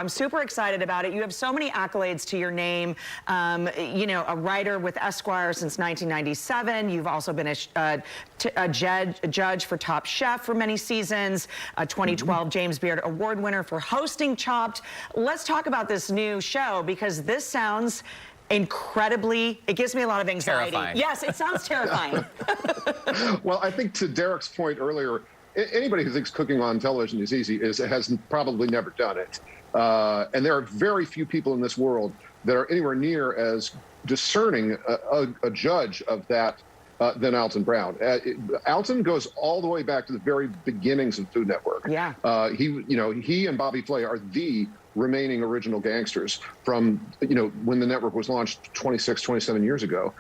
I'm super excited about it. You have so many accolades to your name. You know, a writer with Esquire since 1997. You've also been a judge for Top Chef for many seasons. A 2012 James Beard Award winner for hosting Chopped. Let's talk about this new show, because this sounds incredibly, it gives me a lot of anxiety. Terrifying. Yes, it sounds terrifying. Well, I think to Derek's point earlier, anybody who thinks cooking on television is easy has probably never done it. And there are very few people in this world that are anywhere near as discerning a judge of that than Alton Brown. Alton goes all the way back to the very beginnings of Food Network. Yeah. He and Bobby Flay are the remaining original gangsters from, when the network was launched 26, 27 years ago.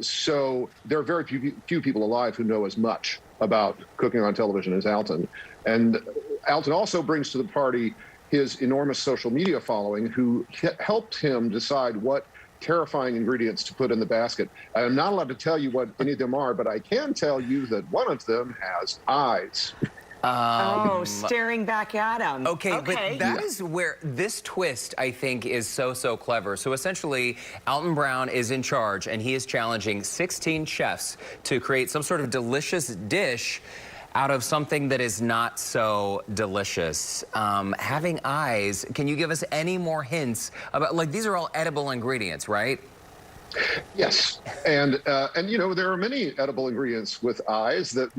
So there are very few people alive who know as much about cooking on television as Alton. And Alton also brings to the party his enormous social media following, who helped him decide what terrifying ingredients to put in the basket. I'm not allowed to tell you what any of them are, but I can tell you that one of them has eyes. Staring back at him. Okay, but that is where this twist, I think, is so clever. So essentially, Alton Brown is in charge, and he is challenging 16 chefs to create some sort of delicious dish out of something that is not so delicious. Having eyes, can you give us any more hints about, like, these are all edible ingredients, right? Yes, and there are many edible ingredients with eyes that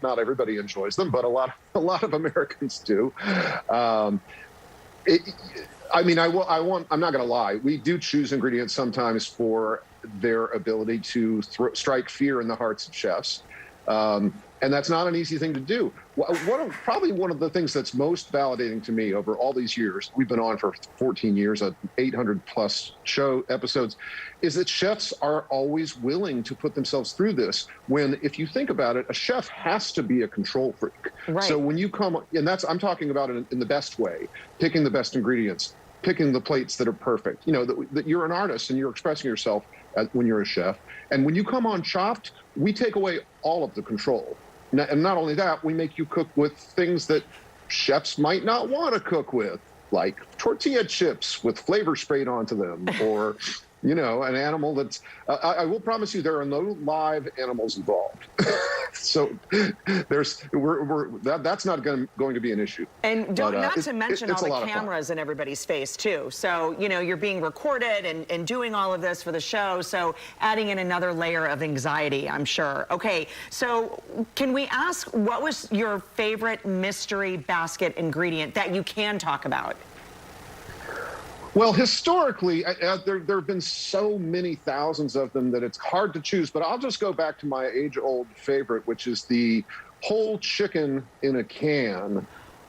not everybody enjoys them, but a lot of Americans do. I'm not going to lie. We do choose ingredients sometimes for their ability to strike fear in the hearts of chefs. And that's not an easy thing to do. Probably one of the things that's most validating to me over all these years, we've been on for 14 years, 800 plus show episodes, is that chefs are always willing to put themselves through this. When, if you think about it, a chef has to be a control freak. Right. So when you come, and I'm talking about it in the best way, picking the best ingredients, picking the plates that are perfect. That you're an artist and you're expressing yourself when you're a chef. And when you come on Chopped, we take away all of the control. And not only that, we make you cook with things that chefs might not want to cook with, like tortilla chips with flavor sprayed onto them, or, an animal that's, I will promise you there are no live animals involved. So that's not going to be an issue. And not to mention all the cameras in everybody's face too. So, you're being recorded and doing all of this for the show. So adding in another layer of anxiety, I'm sure. Okay, so can we ask, what was your favorite mystery basket ingredient that you can talk about? Well, historically, there have been so many thousands of them that it's hard to choose, but I'll just go back to my age-old favorite, which is the whole chicken in a can.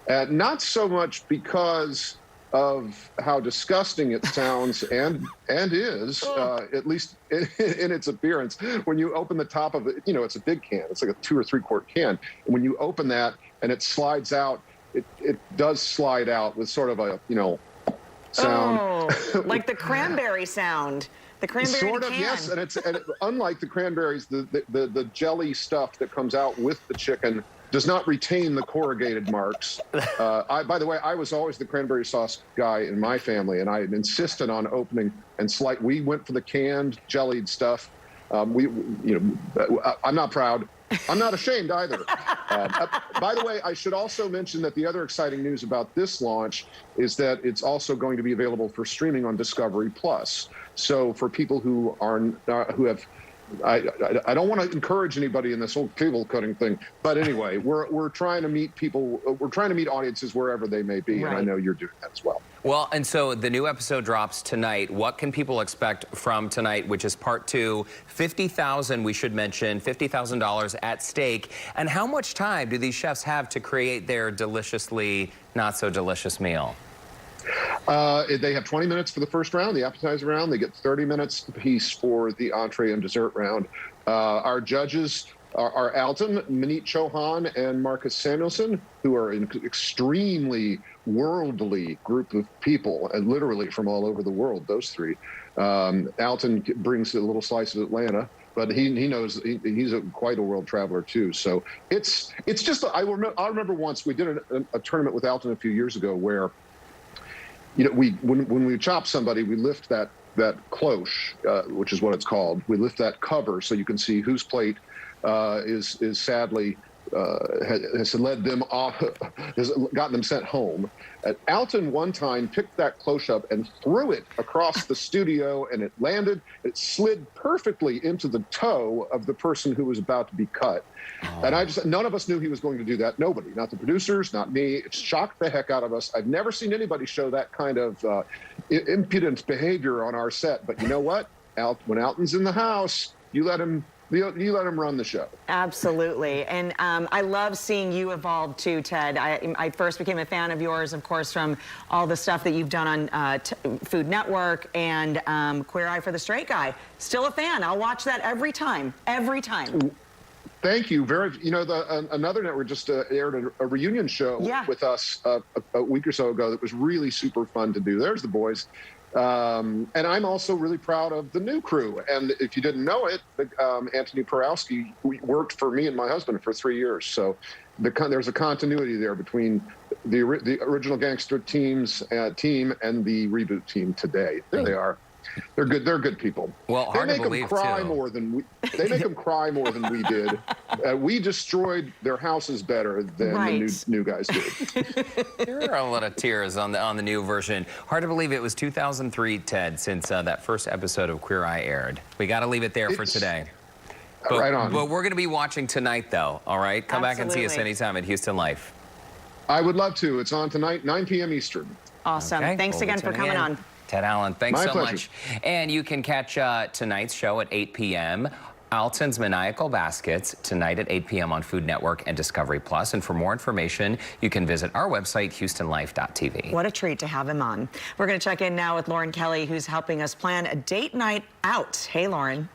Not so much because of how disgusting it sounds and is, at least in its appearance. When you open the top of it, it's a big can. It's like a 2 or 3 quart can. And when you open that and it slides out, it does slide out with sort of a, sound. Like the cranberry sound. The cranberry sort of, can. yes. And unlike the cranberries, the jelly stuff that comes out with the chicken does not retain the corrugated marks. By the way, I was always the cranberry sauce guy in my family, and I insisted on opening and we went for the canned jellied stuff. I'm not proud. I'm not ashamed either. By the way, I should also mention that the other exciting news about this launch is that it's also going to be available for streaming on Discovery Plus. So for people who have, I don't want to encourage anybody in this whole cable cutting thing, but anyway, we're trying to meet people. We're trying to meet audiences wherever they may be, right. And I know you're doing that as well. Well, and so the new episode drops tonight. What can people expect from tonight, which is part 2? $50,000, we should mention, $50,000 at stake. And how much time do these chefs have to create their deliciously not so delicious meal? They have 20 minutes for the first round, the appetizer round. They get 30 minutes apiece for the entree and dessert round. Our judges are Alton, Manit Chauhan, and Marcus Samuelson, who are an extremely worldly group of people, and literally from all over the world, those three. Alton brings a little slice of Atlanta, but he knows he's quite a world traveler too. So it's just, I remember once we did a tournament with Alton a few years ago where when we chop somebody, we lift that cloche, which is what it's called. We lift that cover so you can see whose plate is sadly has led them off, has gotten them sent home. Alton one time picked that cloche up and threw it across the studio, and it landed. It slid perfectly into the toe of the person who was about to be cut. Oh. And none of us knew he was going to do that. Nobody, not the producers, not me. It shocked the heck out of us. I've never seen anybody show that kind of impudent behavior on our set. But you know what? When Alton's in the house, you let him run the show. Absolutely. And I love seeing you evolve too, Ted. I first became a fan of yours, of course, from all the stuff that you've done on Food Network and Queer Eye for the Straight Guy. Still a fan. I'll watch that every time. Every time. Thank you. Another network just aired a reunion show with us a week or so ago that was really super fun to do. There's the boys. And I'm also really proud of the new crew. And if you didn't know it, Anthony Porowski worked for me and my husband for 3 years. So there's a continuity there between the original Gangster team and the reboot team today. There they are. They're good. They're good people. Well, hard to believe, They make them cry more than we did. We destroyed their houses better than the new guys did. There are a lot of tears on the new version. Hard to believe it was 2003, Ted, since that first episode of Queer Eye aired. We got to leave it there for today. Right on. But we're going to be watching tonight, though. All right, come back and see us anytime at Houston Life. I would love to. It's on tonight, 9 p.m. Eastern. Awesome. Okay, Thanks again for coming on. Ted Allen, thanks so pleasure. much. And you can catch tonight's show at 8 p.m. Alton's Maniacal Baskets tonight at 8 p.m. on Food Network and Discovery Plus. And for more information, you can visit our website, HoustonLife.tv. What a treat to have him on. We're going to check in now with Lauren Kelly, who's helping us plan a date night out. Hey, Lauren.